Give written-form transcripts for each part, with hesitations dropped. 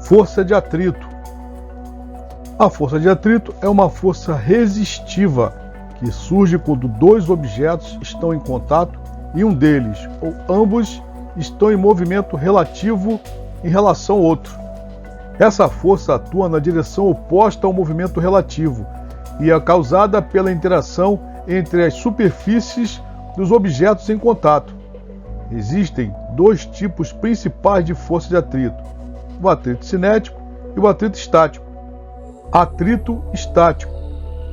Força de atrito. A força de atrito é uma força resistiva que surge quando dois objetos estão em contato e um deles ou ambos estão em movimento relativo em relação ao outro. Essa força atua na direção oposta ao movimento relativo e é causada pela interação entre as superfícies dos objetos em contato. Existem dois tipos principais de força de atrito: o atrito cinético e o atrito estático. Atrito estático.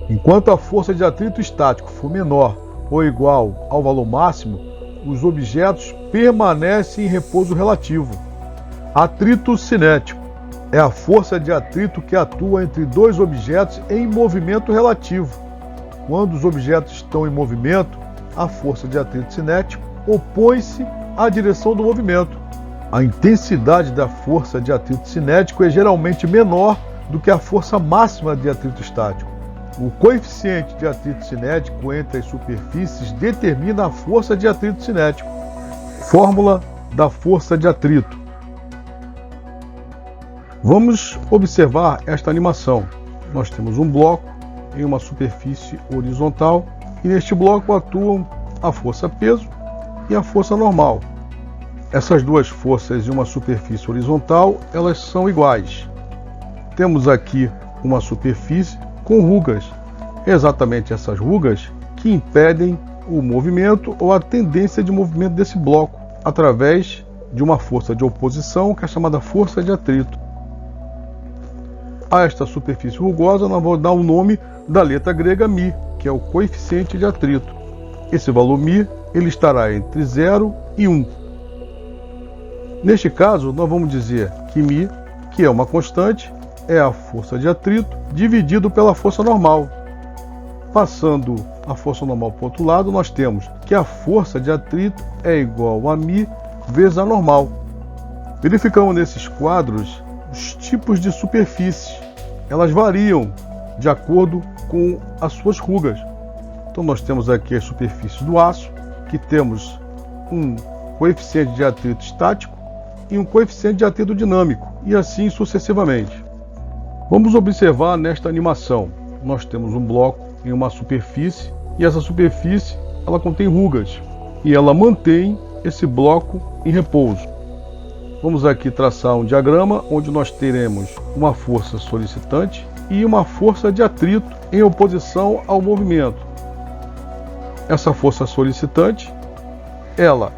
Enquanto a força de atrito estático for menor ou igual ao valor máximo, os objetos permanecem em repouso relativo. Atrito cinético é a força de atrito que atua entre dois objetos em movimento relativo. Quando os objetos estão em movimento, a força de atrito cinético opõe-se à direção do movimento. A intensidade da força de atrito cinético é geralmente menor do que a força máxima de atrito estático. O coeficiente de atrito cinético entre as superfícies determina a força de atrito cinético. Fórmula da força de atrito. Vamos observar esta animação. Nós temos um bloco em uma superfície horizontal e neste bloco atuam a força peso e a força normal. Essas duas forças em uma superfície horizontal, elas são iguais. Temos aqui uma superfície com rugas. Exatamente essas rugas que impedem o movimento ou a tendência de movimento desse bloco através de uma força de oposição que é chamada força de atrito. A esta superfície rugosa nós vamos dar o nome da letra grega μ, que é o coeficiente de atrito. Esse valor μ ele estará entre 0 e 1. Neste caso, nós vamos dizer que μ, que é uma constante, é a força de atrito dividido pela força normal. Passando a força normal para o outro lado, nós temos que a força de atrito é igual a μ vezes a normal. Verificamos nesses quadros os tipos de superfícies. Elas variam de acordo com as suas rugas. Então nós temos aqui as superfícies do aço, que temos um coeficiente de atrito estático e um coeficiente de atrito dinâmico, e assim sucessivamente. Vamos observar nesta animação. Nós temos um bloco em uma superfície e essa superfície ela contém rugas e ela mantém esse bloco em repouso. Vamos aqui traçar um diagrama onde nós teremos uma força solicitante e uma força de atrito em oposição ao movimento. Essa força solicitante, ela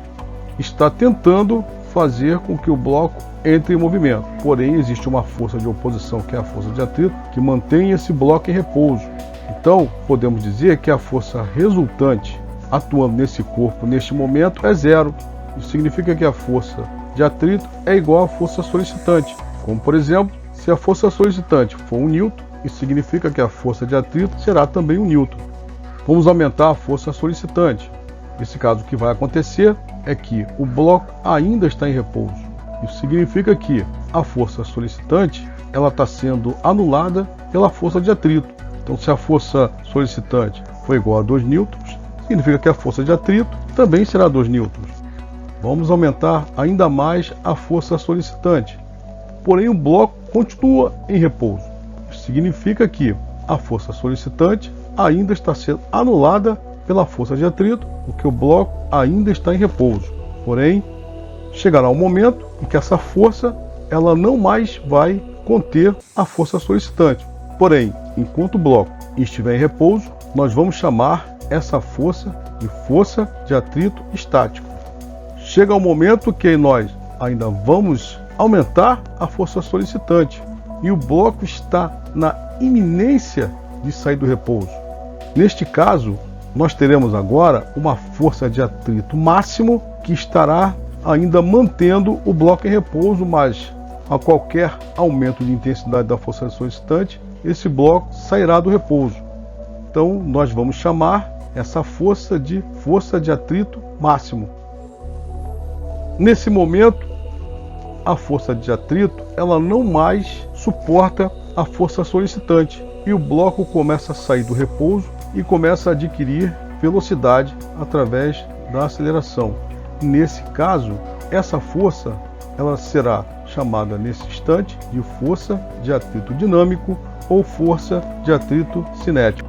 está tentando fazer com que o bloco entre em movimento. Porém, existe uma força de oposição, que é a força de atrito, que mantém esse bloco em repouso. Então, podemos dizer que a força resultante atuando nesse corpo, neste momento, é zero. Isso significa que a força de atrito é igual à força solicitante. Como, por exemplo, se a força solicitante for 1 newton, isso significa que a força de atrito será também 1 newton. Vamos aumentar a força solicitante. Nesse caso, o que vai acontecer é que o bloco ainda está em repouso. Isso significa que a força solicitante ela está sendo anulada pela força de atrito. Então, se a força solicitante for igual a 2 newtons, significa que a força de atrito também será 2 newtons. Vamos aumentar ainda mais a força solicitante. Porém, o bloco continua em repouso. Isso significa que a força solicitante ainda está sendo anulada pela força de atrito, porque o bloco ainda está em repouso. Porém, chegará um momento em que essa força ela não mais vai conter a força solicitante. Porém, enquanto o bloco estiver em repouso, nós vamos chamar essa força de força de atrito estático. Chega um momento que nós ainda vamos aumentar a força solicitante e o bloco está na iminência de sair do repouso. Neste caso, nós teremos agora uma força de atrito máximo que estará ainda mantendo o bloco em repouso, mas a qualquer aumento de intensidade da força solicitante, esse bloco sairá do repouso. Então, nós vamos chamar essa força de atrito máximo. Nesse momento, a força de atrito ela não mais suporta a força solicitante e o bloco começa a sair do repouso e começa a adquirir velocidade através da aceleração. Nesse caso, essa força ela será chamada nesse instante de força de atrito dinâmico ou força de atrito cinético.